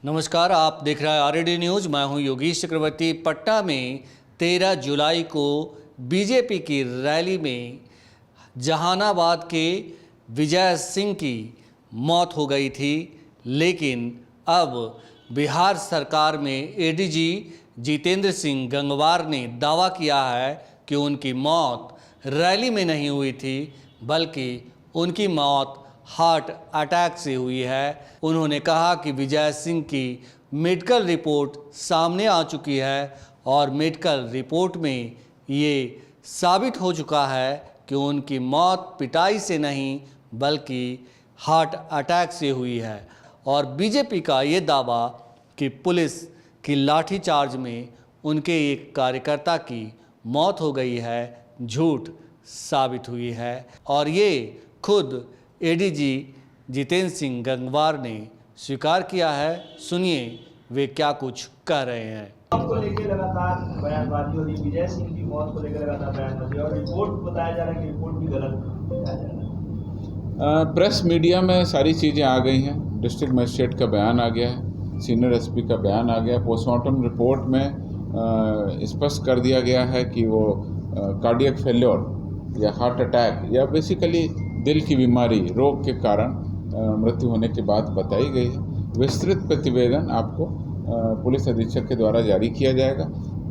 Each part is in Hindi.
नमस्कार, आप देख रहे हैं आरडी न्यूज। मैं हूं योगेश चक्रवर्ती। पटना में 13 जुलाई को बीजेपी की रैली में जहानाबाद के विजय सिंह की मौत हो गई थी, लेकिन अब बिहार सरकार में एडीजी जितेंद्र सिंह गंगवार ने दावा किया है कि उनकी मौत रैली में नहीं हुई थी, बल्कि उनकी मौत हार्ट अटैक से हुई है। उन्होंने कहा कि विजय सिंह की मेडिकल रिपोर्ट सामने आ चुकी है और मेडिकल रिपोर्ट में ये साबित हो चुका है कि उनकी मौत पिटाई से नहीं बल्कि हार्ट अटैक से हुई है। और बीजेपी का ये दावा कि पुलिस की लाठीचार्ज में उनके एक कार्यकर्ता की मौत हो गई है, झूठ साबित हुई है। और ये खुद एडीजी जितेंद्र सिंह गंगवार ने स्वीकार किया है। सुनिए वे क्या कुछ कह रहे हैं। मौत को लेकर लगातार बयानबाजी हो रही है, विजय सिंह की मौत को लेकर लगातार बयानबाजी और रिपोर्ट बताया जा रहा है कि रिपोर्ट भी गलत बताया जा रहा है। प्रेस मीडिया में सारी चीज़ें आ गई हैं। डिस्ट्रिक्ट मजिस्ट्रेट का बयान आ गया है, सीनियर एसपी का बयान आ गया। पोस्टमार्टम रिपोर्ट में स्पष्ट कर दिया गया है कि वो कार्डियक फेल्योर या हार्ट अटैक या बेसिकली दिल की बीमारी रोग के कारण मृत्यु होने की बात बताई गई है। विस्तृत प्रतिवेदन आपको पुलिस अधीक्षक के द्वारा जारी किया जाएगा।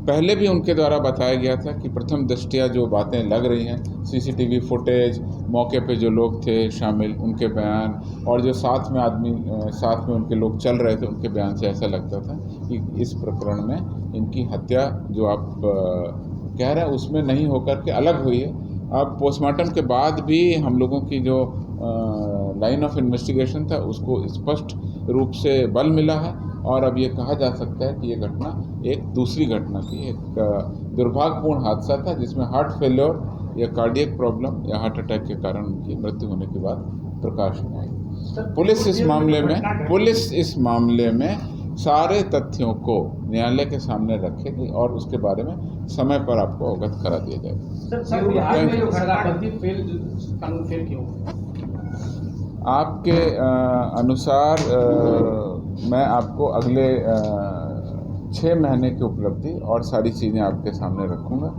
पहले भी उनके द्वारा बताया गया था कि प्रथम दृष्टया जो बातें लग रही हैं, सीसीटीवी फुटेज, मौके पे जो लोग थे शामिल, उनके बयान और जो साथ में उनके लोग चल रहे थे, उनके बयान से ऐसा लगता था कि इस प्रकरण में इनकी हत्या जो आप कह रहे हैं उसमें नहीं होकर के अलग हुई है। अब पोस्टमार्टम के बाद भी हम लोगों की जो लाइन ऑफ इन्वेस्टिगेशन था उसको स्पष्ट रूप से बल मिला है और अब ये कहा जा सकता है कि ये घटना एक दूसरी घटना थी, एक दुर्भाग्यपूर्ण हादसा था जिसमें हार्ट फेल्योर या कार्डियक प्रॉब्लम या हार्ट अटैक के कारण उनकी मृत्यु होने के बाद प्रकाश में आई। पुलिस इस मामले में सारे तथ्यों को न्यायालय के सामने रखेगी और उसके बारे में समय पर आपको अवगत करा दिया जाएगा। आपके अनुसार मैं आपको अगले 6 महीने की उपलब्धि और सारी चीज़ें आपके सामने रखूँगा।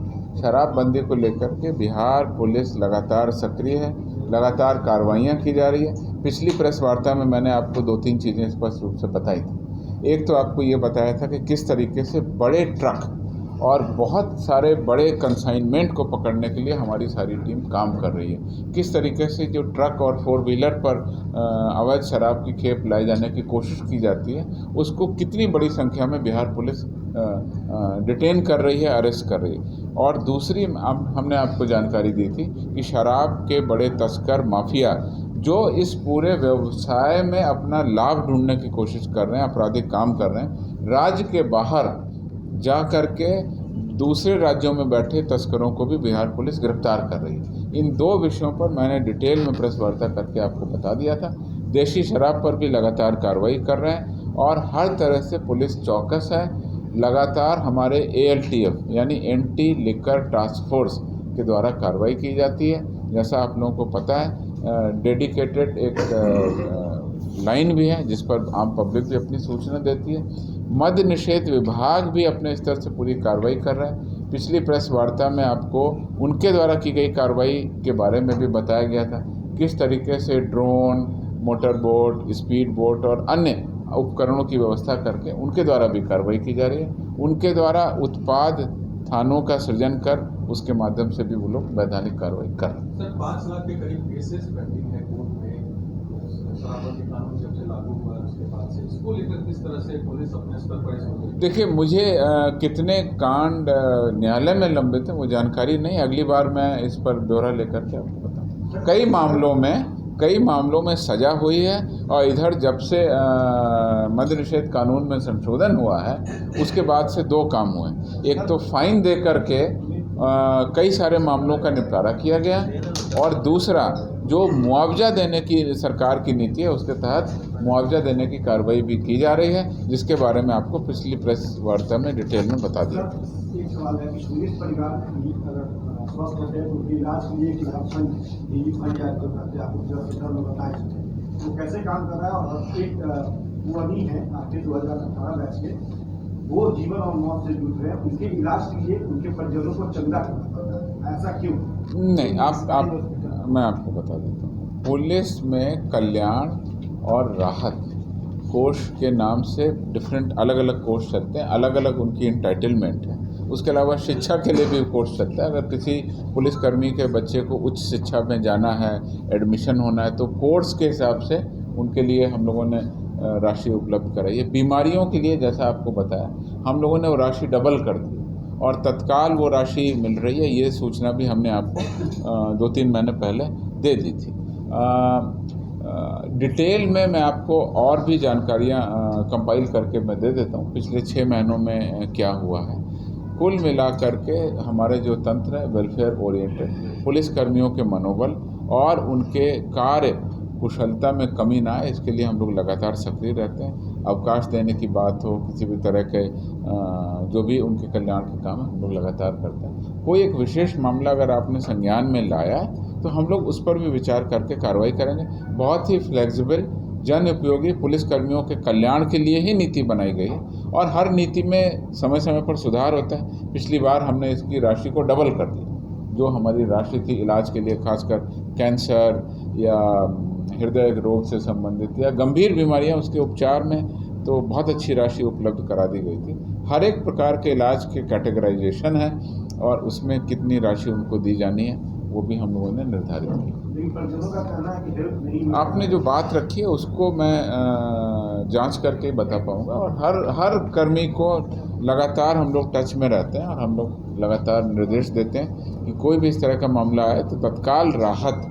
शराबबंदी को लेकर के बिहार पुलिस लगातार सक्रिय है, लगातार कार्रवाइयाँ की जा रही है। पिछली प्रेस वार्ता में मैंने आपको 2-3 चीज़ें स्पष्ट रूप से बताई थी। एक तो आपको ये बताया था कि किस तरीके से बड़े ट्रक और बहुत सारे बड़े कंसाइनमेंट को पकड़ने के लिए हमारी सारी टीम काम कर रही है। किस तरीके से जो ट्रक और 4 व्हीलर पर अवैध शराब की खेप लाई जाने की कोशिश की जाती है, उसको कितनी बड़ी संख्या में बिहार पुलिस डिटेन कर रही है, अरेस्ट कर रही है। और दूसरी हमने आपको जानकारी दी थी कि शराब के बड़े तस्कर माफिया जो इस पूरे व्यवसाय में अपना लाभ ढूंढने की कोशिश कर रहे हैं, आपराधिक काम कर रहे हैं, राज्य के बाहर जा कर के दूसरे राज्यों में बैठे तस्करों को भी बिहार पुलिस गिरफ्तार कर रही है। इन 2 विषयों पर मैंने डिटेल में प्रेस वार्ता करके आपको बता दिया था। देशी शराब पर भी लगातार कार्रवाई कर रहे हैं और हर तरह से पुलिस चौकस है। लगातार हमारे ALTF यानी एंटी लिकर टास्क फोर्स के द्वारा कार्रवाई की जाती है। जैसा आप लोगों को पता है, डेडिकेटेड एक लाइन भी है जिस पर आम पब्लिक भी अपनी सूचना देती है। मद्य निषेध विभाग भी अपने स्तर से पूरी कार्रवाई कर रहा है। पिछली प्रेस वार्ता में आपको उनके द्वारा की गई कार्रवाई के बारे में भी बताया गया था, किस तरीके से drone, motor boat, speed boat और अन्य उपकरणों की व्यवस्था करके उनके द्वारा भी कार्रवाई की जा रही है। उनके द्वारा उत्पाद थानों का सृजन कर उसके माध्यम से भी वो लोग वैधानिक कार्रवाई कर रहे हैं। सर, 5 लाख के करीब केसेस पेंडिंग है कोर्ट में। शराबबंदी कानून जब से लागू हुआ उसके बाद से इसको लेकर किस तरह से पुलिस अपने स्तर पर? देखिए, मुझे कितने कांड न्यायालय में लंबित है वो जानकारी नहीं। अगली बार मैं इस पर ब्यौरा लेकर के आपको बताऊँ। कई मामलों में सजा हुई है और इधर जब से मद्य निषेध कानून में संशोधन हुआ है उसके बाद से 2 काम हुए। एक तो फाइन दे करके कई सारे मामलों का निपटारा किया गया और दूसरा जो मुआवजा देने की सरकार की नीति है उसके तहत मुआवजा देने की कार्रवाई भी की जा रही है, जिसके बारे में आपको पिछली प्रेस वार्ता में डिटेल में बता दिया। एक सवाल है कि पीड़ित परिवार अगर स्वस्थ होते हैं तो उनके इलाज के लिए एक ऑप्शन दिल्ली पंचायत को करते हैं, आपको हॉस्पिटल में बताया वो कैसे काम कर रहा है और एक वही हैं आपके 2018 बैच के, वो जीवन और मौत से जूझ रहे हैं, उनके इलाज के लिए उनके परिजनों को चंदा करना पड़ता है, ऐसा क्यों? नहीं, आप मैं आपको बता देता हूँ। पुलिस में कल्याण और राहत कोष के नाम से डिफरेंट अलग अलग कोर्स चलते हैं, अलग अलग उनकी इंटाइटलमेंट है। उसके अलावा शिक्षा के लिए भी कोर्स चलता है। अगर किसी पुलिसकर्मी के बच्चे को उच्च शिक्षा में जाना है, एडमिशन होना है, तो कोर्स के हिसाब से उनके लिए हम लोगों ने राशि उपलब्ध कराई है। बीमारियों के लिए जैसा आपको बताया, हम लोगों ने वो राशि डबल कर दी और तत्काल वो राशि मिल रही है। ये सूचना भी हमने आपको 2-3 महीने पहले दे दी थी। डिटेल में मैं आपको और भी जानकारियाँ कंपाइल करके मैं दे देता हूँ पिछले 6 महीनों में क्या हुआ है। कुल मिलाकर के हमारे जो तंत्र है वेलफेयर ओरिएंटेड, पुलिसकर्मियों के मनोबल और उनके कार्य कुशलता में कमी ना आए, इसके लिए हम लोग लगातार सक्रिय रहते हैं। अवकाश देने की बात हो, किसी भी तरह के जो भी उनके कल्याण के काम है, हम लोग लगातार करते हैं। कोई एक विशेष मामला अगर आपने संज्ञान में लाया तो हम लोग उस पर भी विचार करके कार्रवाई करेंगे। बहुत ही फ्लेक्सिबल, जन उपयोगी पुलिसकर्मियों के कल्याण के लिए ही नीति बनाई गई है और हर नीति में समय समय पर सुधार होता है। पिछली बार हमने इसकी राशि को डबल कर दिया। जो हमारी राशि थी इलाज के लिए, खासकर कैंसर या हृदय रोग से संबंधित या गंभीर बीमारियां, उसके उपचार में तो बहुत अच्छी राशि उपलब्ध करा दी गई थी। हर एक प्रकार के इलाज के कैटेगराइजेशन है और उसमें कितनी राशि उनको दी जानी है वो भी हम लोगों ने निर्धारित किया। आपने जो बात रखी है उसको मैं जांच करके बता पाऊंगा और हर कर्मी को लगातार हम लोग टच में रहते हैं और हम लोग लगातार निर्देश देते हैं कि कोई भी इस तरह का मामला आए तो तत्काल राहत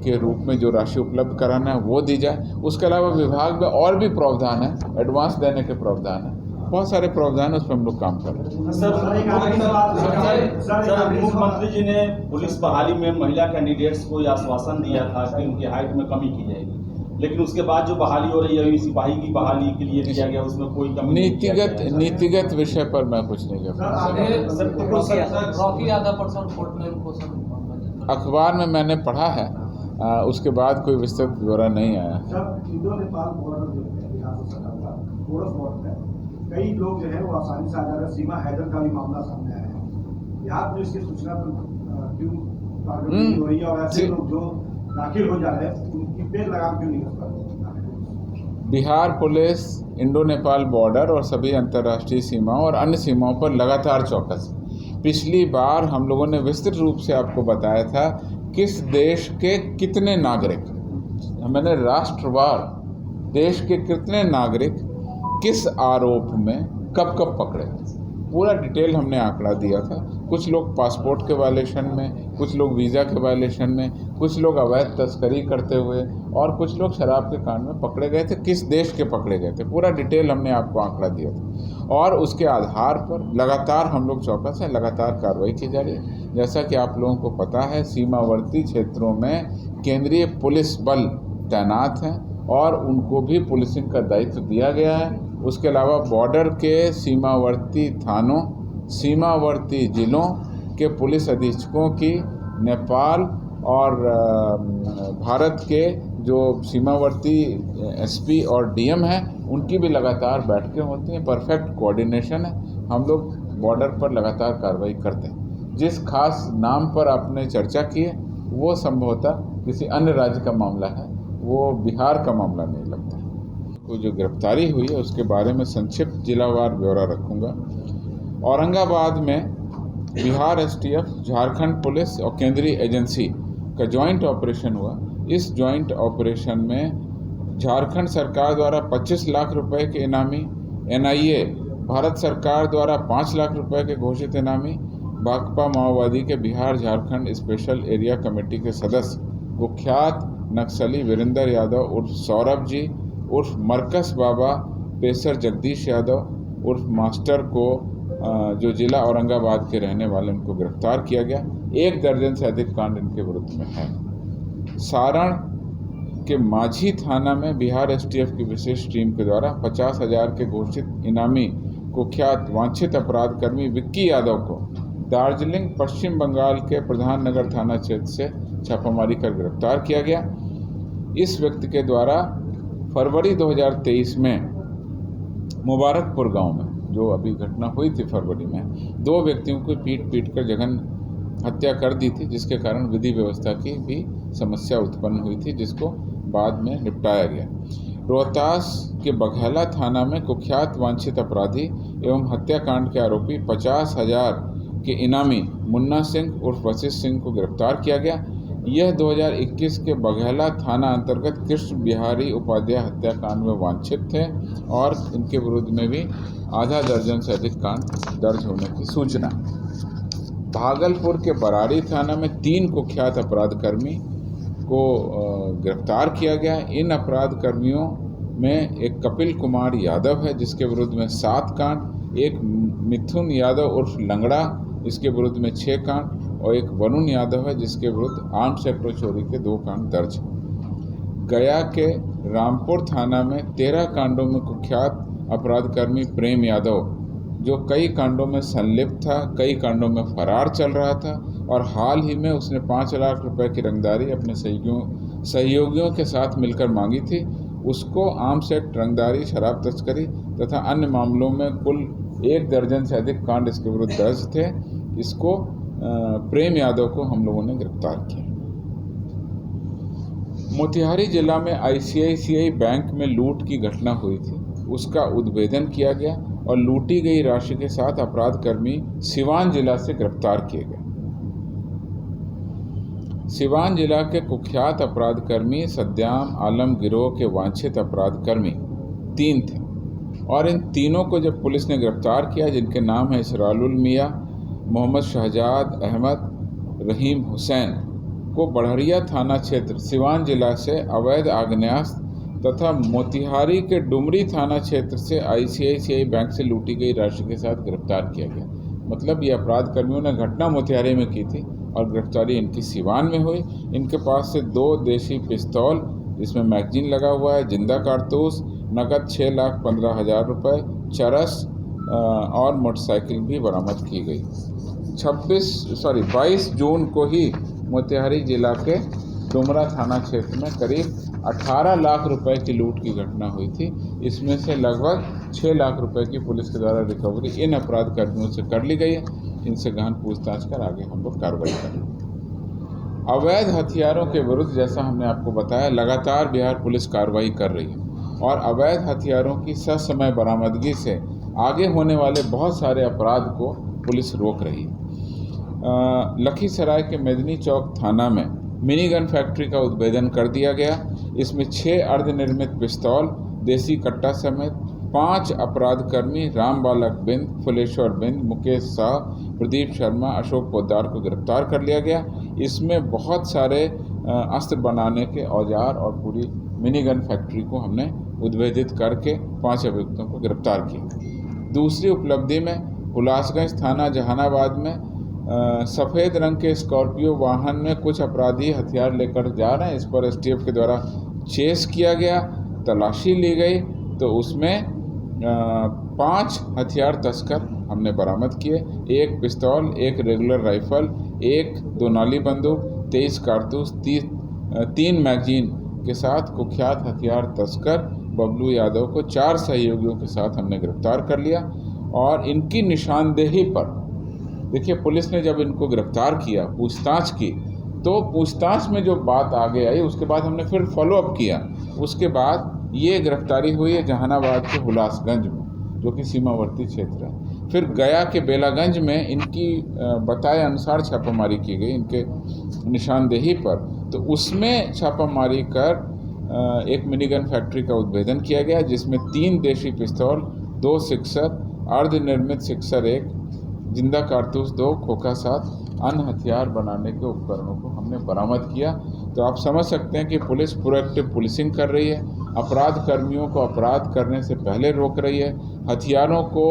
के रूप में जो राशि उपलब्ध कराना है वो दी जाए। उसके अलावा विभाग में और भी प्रावधान है, एडवांस देने के प्रावधान है, बहुत सारे प्रावधान, उस पर हम लोग काम कर रहे हैं। सर, मुख्यमंत्री जी ने पुलिस बहाली में महिला कैंडिडेट्स को आश्वासन दिया था कि उनकी हाइट में कमी की जाएगी, लेकिन उसके बाद जो बहाली हो रही है सिपाही की बहाली के लिए किया गया, उसमें कोई कमी नीतिगत विषय पर मैं कुछ नहीं कर सकता। अखबार में मैंने पढ़ा है, उसके बाद कोई विस्तृत ब्यौरा नहीं आया। कई लोग जो है वो आसानी से आ जा रहे हैं, सीमा हैदर का भी मामला सामने आया है। बिहार पुलिस की सूचना पर क्यों कार्रवाई हो रही है और ऐसे लोग जो दाखिल हो जा रहे हैं उनकी पे लगाम क्यों नहीं कर पाते? Bihar police Indo Nepal border और सभी अंतर्राष्ट्रीय सीमाओं और अन्य सीमाओं पर लगातार चौकस। पिछली बार हम लोगों ने विस्तृत रूप से आपको बताया था किस देश के कितने नागरिक, मैंने राष्ट्रवार देश के कितने नागरिक किस आरोप में कब कब पकड़े, पूरा डिटेल हमने आंकड़ा दिया था। कुछ लोग पासपोर्ट के वायलेशन में, कुछ लोग वीज़ा के वायलेशन में, कुछ लोग अवैध तस्करी करते हुए और कुछ लोग शराब के कांड में पकड़े गए थे। किस देश के पकड़े गए थे, पूरा डिटेल हमने आपको आंकड़ा दिया था और उसके आधार पर लगातार हम लोग चौकस हैं, लगातार कार्रवाई की जा रही है। जैसा कि आप लोगों को पता है, सीमावर्ती क्षेत्रों में केंद्रीय पुलिस बल तैनात हैं और उनको भी पुलिसिंग का दायित्व दिया गया है। उसके अलावा बॉर्डर के सीमावर्ती थानों, सीमावर्ती जिलों के पुलिस अधीक्षकों की नेपाल और भारत के जो सीमावर्ती एसपी और डीएम हैं उनकी भी लगातार बैठकें होती हैं। परफेक्ट कोऑर्डिनेशन है, हम लोग बॉर्डर पर लगातार कार्रवाई करते हैं। जिस खास नाम पर आपने चर्चा की है वो संभवतः किसी अन्य राज्य का मामला है, वो बिहार का मामला नहीं लगता। तो जो गिरफ्तारी हुई है उसके बारे में संक्षिप्त जिलावार ब्यौरा रखूँगा। औरंगाबाद में बिहार एसटीएफ, झारखंड पुलिस और केंद्रीय एजेंसी का जॉइंट ऑपरेशन हुआ। इस जॉइंट ऑपरेशन में झारखंड सरकार द्वारा 25 लाख रुपए के इनामी, एनआईए भारत सरकार द्वारा 5 लाख रुपए के घोषित इनामी, भाकपा माओवादी के Bihar Jharkhand special area committee के सदस्य कुख्यात नक्सली वीरेंद्र यादव उर्फ सौरभ जी उर्फ मरकस बाबा, पेसर जगदीश यादव उर्फ मास्टर को जो जिला औरंगाबाद के रहने वाले, उनको गिरफ्तार किया गया। 1 दर्जन से अधिक कांड इनके विरुद्ध में है। सारण के माझी थाना में बिहार एसटीएफ की विशेष टीम के द्वारा 50,000 के घोषित इनामी कुख्यात वांछित अपराधकर्मी विक्की यादव को दार्जिलिंग पश्चिम बंगाल के प्रधान नगर थाना क्षेत्र से छापामारी कर गिरफ्तार किया गया। इस व्यक्ति के द्वारा फरवरी 2023 में मुबारकपुर गांव में जो अभी घटना हुई थी फरवरी में, 2 व्यक्तियों को पीट कर जघन हत्या कर दी थी, जिसके कारण विधि व्यवस्था की भी समस्या उत्पन्न हुई थी, जिसको बाद में निपटाया गया। रोहतास के बघैला थाना में कुख्यात वांछित अपराधी एवं हत्याकांड के आरोपी 50,000 के इनामी मुन्ना सिंह उर्फ वशिष्ठ सिंह को गिरफ्तार किया गया। यह 2021 के बघैला थाना अंतर्गत कृष्ण बिहारी उपाध्याय हत्याकांड में वांछित थे और इनके विरुद्ध में भी आधा दर्जन से अधिक कांड दर्ज होने की सूचना। भागलपुर के बरारी थाना में 3 कुख्यात अपराधकर्मी को गिरफ्तार किया गया। इन अपराधकर्मियों में एक कपिल कुमार यादव है जिसके विरुद्ध में 7 कांड, एक मिथुन यादव उर्फ लंगड़ा इसके विरुद्ध में 6 कांड और एक वरुण यादव है जिसके विरुद्ध आर्म्स एक्ट चोरी के 2 कांड दर्ज हैं। गया के रामपुर थाना में 13 कांडों में कुख्यात अपराधकर्मी प्रेम यादव जो कई कांडों में संलिप्त था, कई कांडों में फरार चल रहा था और हाल ही में उसने 5 लाख रुपए की रंगदारी अपने सहयोगियों के साथ मिलकर मांगी थी। उसको आर्म्स एक्ट, रंगदारी, शराब तस्करी तथा अन्य मामलों में कुल 1 दर्जन से अधिक कांड इसके विरुद्ध दर्ज थे। इसको प्रेम यादव को हम लोगों ने गिरफ्तार किया। मोतिहारी जिला में ICICI बैंक में लूट की घटना हुई थी, उसका उद्भेदन किया गया और लूटी गई राशि के साथ अपराधकर्मी सिवान जिला से गिरफ्तार किए गए। सिवान जिला के कुख्यात अपराधकर्मी सद्दाम आलम गिरोह के वांछित अपराधकर्मी 3 थे और इन तीनों को जब पुलिस ने गिरफ्तार किया, जिनके नाम है इसरारुल मियाँ, मोहम्मद शहजाद अहमद, रहीम हुसैन, को बढ़िया थाना क्षेत्र सिवान जिला से अवैध आग्नेयास्त्र तथा मोतिहारी के डुमरी थाना क्षेत्र से ICICI बैंक से लूटी गई राशि के साथ गिरफ्तार किया गया। मतलब ये अपराध कर्मियों ने घटना मोतिहारी में की थी और गिरफ्तारी इनकी सिवान में हुई। इनके पास से 2 देशी पिस्तौल जिसमें मैगजीन लगा हुआ है, जिंदा कारतूस, नकद 6,15,000 रुपये, चरस और मोटरसाइकिल भी बरामद की गई। 22 जून को ही मोतिहारी जिला के डुमरा थाना क्षेत्र में करीब 18 लाख रुपए की लूट की घटना हुई थी। इसमें से लगभग 6 लाख रुपए की पुलिस के द्वारा रिकवरी इन अपराध कर्मियों से कर ली गई है। इनसे गहन पूछताछ कर आगे हम लोग कार्रवाई करेंगे। अवैध हथियारों के विरुद्ध जैसा हमने आपको बताया, लगातार बिहार पुलिस कार्रवाई कर रही है और अवैध हथियारों की ससमय बरामदगी से आगे होने वाले बहुत सारे अपराध को पुलिस रोक रही है। लखीसराय के मेदनी चौक थाना में मिनी गन फैक्ट्री का उद्भेदन कर दिया गया। इसमें 6 अर्धनिर्मित पिस्तौल, देसी कट्टा समेत 5 अपराधकर्मी राम बालक बिंद, फुलेश्वर बिंद, मुकेश शाह, प्रदीप शर्मा, अशोक पोद्दार को गिरफ्तार कर लिया गया। इसमें बहुत सारे अस्त्र बनाने के औजार और पूरी मिनी गन फैक्ट्री को हमने उद्भेदित करके 5 अभियुक्तों को गिरफ्तार किया। दूसरी उपलब्धि में हुलासगंज थाना जहानाबाद में सफ़ेद रंग के स्कॉर्पियो वाहन में कुछ अपराधी हथियार लेकर जा रहे हैं। इस पर STF के द्वारा चेस किया गया, तलाशी ली गई तो उसमें 5 हथियार तस्कर हमने बरामद किए। 1 पिस्तौल, 1 रेगुलर राइफल, 1 2 नाली बंदूक, 23 कारतूस, 3 मैगजीन के साथ कुख्यात हथियार तस्कर बबलू यादव को 4 सहयोगियों के साथ हमने गिरफ्तार कर लिया। और इनकी निशानदेही पर देखिए, पुलिस ने जब इनको गिरफ्तार किया, पूछताछ की, तो पूछताछ में जो बात आगे आई उसके बाद हमने फिर फॉलोअप किया। उसके बाद ये गिरफ्तारी हुई है जहानाबाद के हुलासगंज में, जो कि सीमावर्ती क्षेत्र है। फिर गया के बेलागंज में इनकी बताए अनुसार छापामारी की गई इनके निशानदेही पर, तो उसमें छापामारी कर एक मिनीगन फैक्ट्री का उद्भेदन किया गया, जिसमें 3 देशी पिस्तौल, 2 सिक्सर, अर्धनिर्मित सिक्सर 1, जिंदा कारतूस 2, खोखा 7, अन्य हथियार बनाने के उपकरणों को हमने बरामद किया। तो आप समझ सकते हैं कि पुलिस प्रोएक्टिव पुलिसिंग कर रही है, अपराध कर्मियों को अपराध करने से पहले रोक रही है, हथियारों को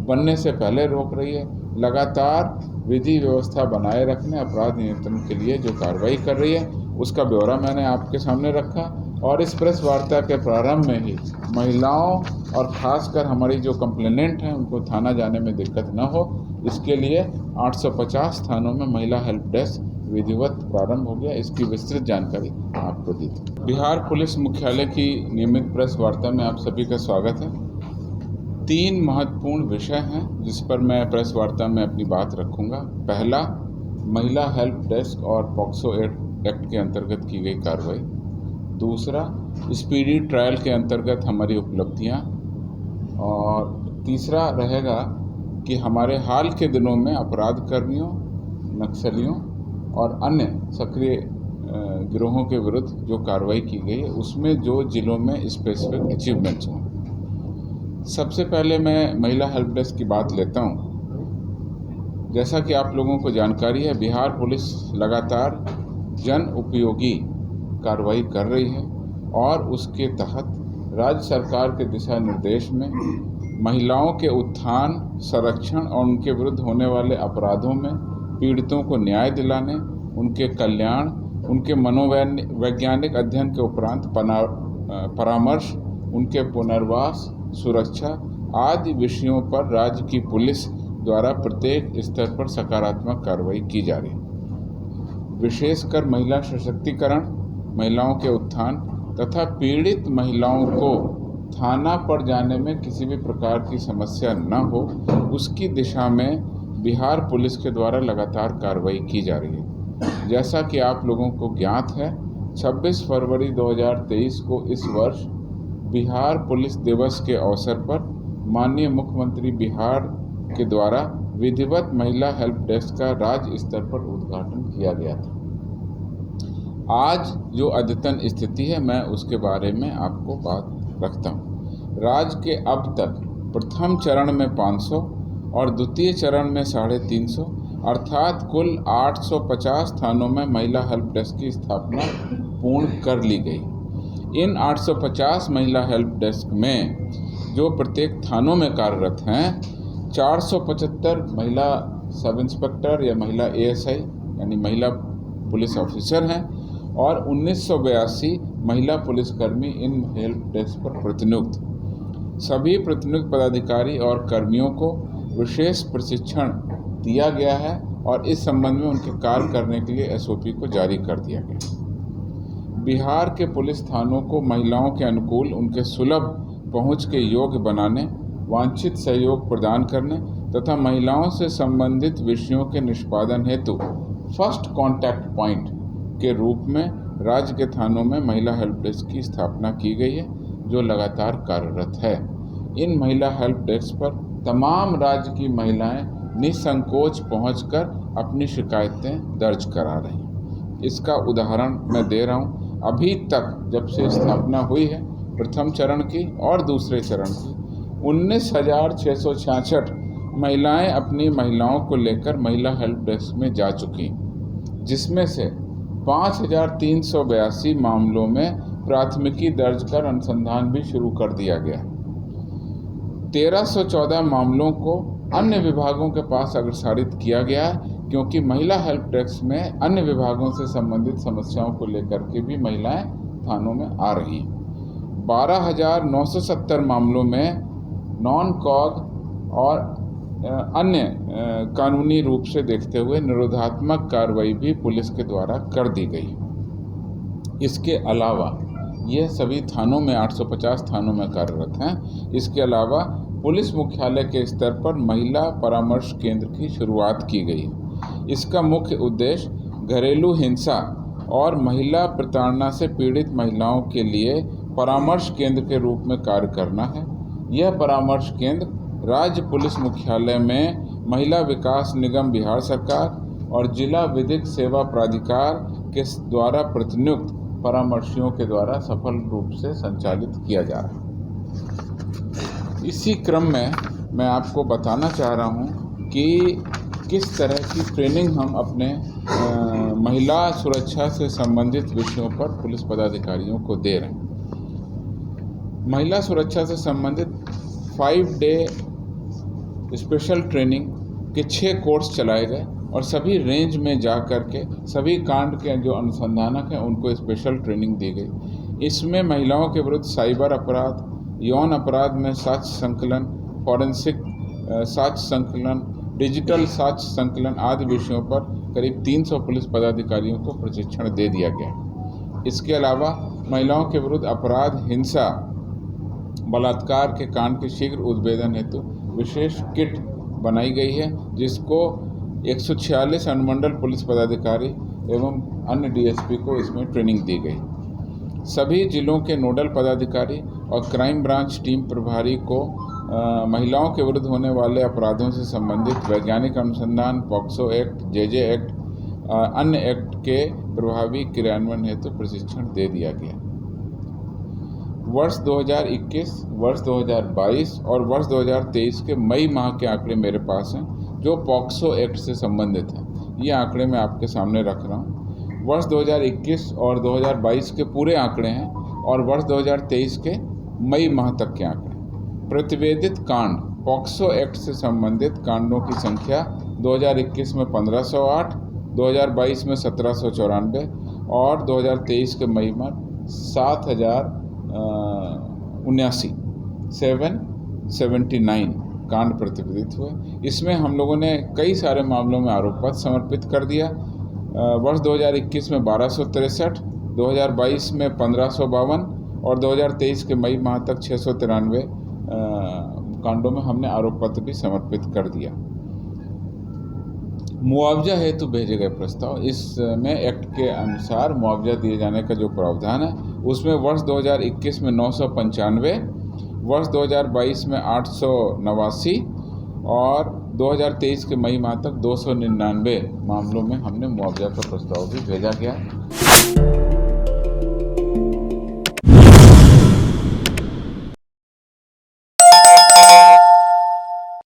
बनने से पहले रोक रही है। लगातार विधि व्यवस्था बनाए रखने, अपराध नियंत्रण के लिए जो कार्रवाई कर रही है उसका ब्यौरा मैंने आपके सामने रखा। और इस प्रेस वार्ता के प्रारंभ में ही महिलाओं और ख़ासकर हमारी जो कंप्लेनेंट हैं उनको थाना जाने में दिक्कत न हो, इसके लिए 850 थानों में महिला हेल्प डेस्क विधिवत प्रारंभ हो गया। इसकी विस्तृत जानकारी आपको दी थी। बिहार पुलिस मुख्यालय की नियमित प्रेस वार्ता में आप सभी का स्वागत है। 3 महत्वपूर्ण विषय हैं जिस पर मैं प्रेस वार्ता में अपनी बात रखूंगा। पहला, महिला हेल्प डेस्क और पॉक्सो एक्ट के अंतर्गत की गई कार्रवाई। दूसरा, स्पीडी ट्रायल के अंतर्गत हमारी उपलब्धियां। और तीसरा रहेगा कि हमारे हाल के दिनों में अपराध कर्मियों, नक्सलियों और अन्य सक्रिय गिरोहों के विरुद्ध जो कार्रवाई की गई है उसमें जो जिलों में स्पेसिफिक अचीवमेंट्स हों। सबसे पहले मैं महिला हेल्प डेस्क की बात लेता हूं। जैसा कि आप लोगों को जानकारी है, बिहार पुलिस लगातार जन उपयोगी कार्रवाई कर रही है और उसके तहत राज्य सरकार के दिशा निर्देश में महिलाओं के उत्थान, संरक्षण और उनके विरुद्ध होने वाले अपराधों में पीड़ितों को न्याय दिलाने, उनके कल्याण, उनके मनोवैज्ञानिक अध्ययन के उपरांत परामर्श, उनके पुनर्वास, सुरक्षा आदि विषयों पर राज्य की पुलिस द्वारा प्रत्येक स्तर पर सकारात्मक कार्रवाई की जा रही है। विशेषकर महिला सशक्तिकरण, महिलाओं के उत्थान तथा पीड़ित महिलाओं को थाना पर जाने में किसी भी प्रकार की समस्या न हो, उसकी दिशा में बिहार पुलिस के द्वारा लगातार कार्रवाई की जा रही है। जैसा कि आप लोगों को ज्ञात है, 26 फरवरी 2023 को इस वर्ष बिहार पुलिस दिवस के अवसर पर माननीय मुख्यमंत्री बिहार के द्वारा विधिवत महिला हेल्प डेस्क का राज्य स्तर पर उद्घाटन किया गया था। आज जो अद्यतन स्थिति है मैं उसके बारे में आपको बात रखता हूँ। राज्य के अब तक प्रथम चरण में 500 और द्वितीय चरण में 350 अर्थात कुल 850 थानों में महिला हेल्प डेस्क की स्थापना पूर्ण कर ली गई। इन 850 महिला हेल्प डेस्क में जो प्रत्येक थानों में कार्यरत हैं, 475 महिला सब इंस्पेक्टर या महिला ASI यानी महिला पुलिस ऑफिसर हैं और 1982 महिला पुलिसकर्मी इन हेल्प डेस्क पर प्रतिनियुक्त। सभी प्रतिनियुक्त पदाधिकारी और कर्मियों को विशेष प्रशिक्षण दिया गया है और इस संबंध में उनके कार्य करने के लिए SOP को जारी कर दिया गया। बिहार के पुलिस थानों को महिलाओं के अनुकूल, उनके सुलभ पहुंच के योग्य बनाने, वांछित सहयोग प्रदान करने तथा महिलाओं से संबंधित विषयों के निष्पादन हेतु फर्स्ट कॉन्टैक्ट पॉइंट के रूप में राज्य के थानों में महिला हेल्प डेस्क की स्थापना की गई है, जो लगातार कार्यरत है। इन महिला हेल्प डेस्क पर तमाम राज्य की महिलाएं निसंकोच पहुंचकर अपनी शिकायतें दर्ज करा रही हैं। इसका उदाहरण मैं दे रहा हूं। अभी तक जब से स्थापना हुई है प्रथम चरण की और दूसरे चरण की 19,666 महिलाएं अपनी महिलाओं को लेकर महिला हेल्प डेस्क में जा चुकी, जिसमें से 5,382 मामलों में प्राथमिकी दर्ज कर अनुसंधान भी शुरू कर दिया गया। 1314 मामलों को अन्य विभागों के पास अग्रसारित किया गया है, क्योंकि महिला हेल्प डेस्क में अन्य विभागों से संबंधित समस्याओं को लेकर के भी महिलाएं थानों में आ रही हैं। 12,970 मामलों में नॉन कॉग और अन्य कानूनी रूप से देखते हुए निरोधात्मक कार्रवाई भी पुलिस के द्वारा कर दी गई। इसके अलावा ये सभी थानों में 850 थानों में कार्यरत हैं। इसके अलावा पुलिस मुख्यालय के स्तर पर महिला परामर्श केंद्र की शुरुआत की गई है। इसका मुख्य उद्देश्य घरेलू हिंसा और महिला प्रताड़ना से पीड़ित महिलाओं के लिए परामर्श केंद्र के रूप में कार्य करना है। यह परामर्श केंद्र राज्य पुलिस मुख्यालय में महिला विकास निगम बिहार सरकार और जिला विधिक सेवा प्राधिकार के द्वारा प्रतिनियुक्त परामर्शियों के द्वारा सफल रूप से संचालित किया जा रहा है। इसी क्रम में मैं आपको बताना चाह रहा हूं कि किस तरह की ट्रेनिंग हम अपने महिला सुरक्षा से संबंधित विषयों पर पुलिस पदाधिकारियों को दे रहे हैं। महिला सुरक्षा से संबंधित 5 डे स्पेशल ट्रेनिंग के 6 कोर्स चलाए गए और सभी रेंज में जा कर के सभी कांड के जो अनुसंधानक हैं उनको स्पेशल ट्रेनिंग दी गई। इसमें महिलाओं के विरुद्ध साइबर अपराध, यौन अपराध में साक्ष्य संकलन, फॉरेंसिक साक्ष्य संकलन, डिजिटल साक्ष्य संकलन आदि विषयों पर करीब 300 पुलिस पदाधिकारियों को प्रशिक्षण दे दिया गया। इसके अलावा महिलाओं के विरुद्ध अपराध, हिंसा, बलात्कार के कांड के शीघ्र उद्भेदन हेतु विशेष किट बनाई गई है, जिसको 146 अनुमंडल पुलिस पदाधिकारी एवं अन्य डीएसपी को इसमें ट्रेनिंग दी गई। सभी जिलों के नोडल पदाधिकारी और क्राइम ब्रांच टीम प्रभारी को महिलाओं के विरुद्ध होने वाले अपराधों से संबंधित वैज्ञानिक अनुसंधान, पॉक्सो एक्ट, जेजे एक्ट, अन्य एक्ट के प्रभावी क्रियान्वयन हेतु प्रशिक्षण दे दिया गया। वर्ष 2021, वर्ष 2022 और वर्ष 2023 के मई माह के आंकड़े मेरे पास हैं, जो पॉक्सो एक्ट से संबंधित हैं। ये आंकड़े मैं आपके सामने रख रहा हूँ। वर्ष 2021 और 2022 के पूरे आंकड़े हैं और वर्ष 2023 के मई माह तक के आंकड़े। प्रतिवेदित कांड, पॉक्सो एक्ट से संबंधित कांडों की संख्या 2021 में 1508, 2022 में 1794 और 2023 के मई में 779 कांड प्रतिवेदित हुए। इसमें हम लोगों ने कई सारे मामलों में आरोप पत्र समर्पित कर दिया। वर्ष 2021 में 1263, 2022 में 1552 और 2023 के मई माह तक 693 कांडों में हमने आरोप पत्र भी समर्पित कर दिया। मुआवजा हेतु भेजे गए प्रस्ताव, इसमें एक्ट के अनुसार मुआवजा दिए जाने का जो प्रावधान है, उसमें वर्ष 2021 में 995, वर्ष 2022 में 889 और 2023 के मई माह तक 299 मामलों में हमने मुआवजा का प्रस्ताव भी भेजा गया।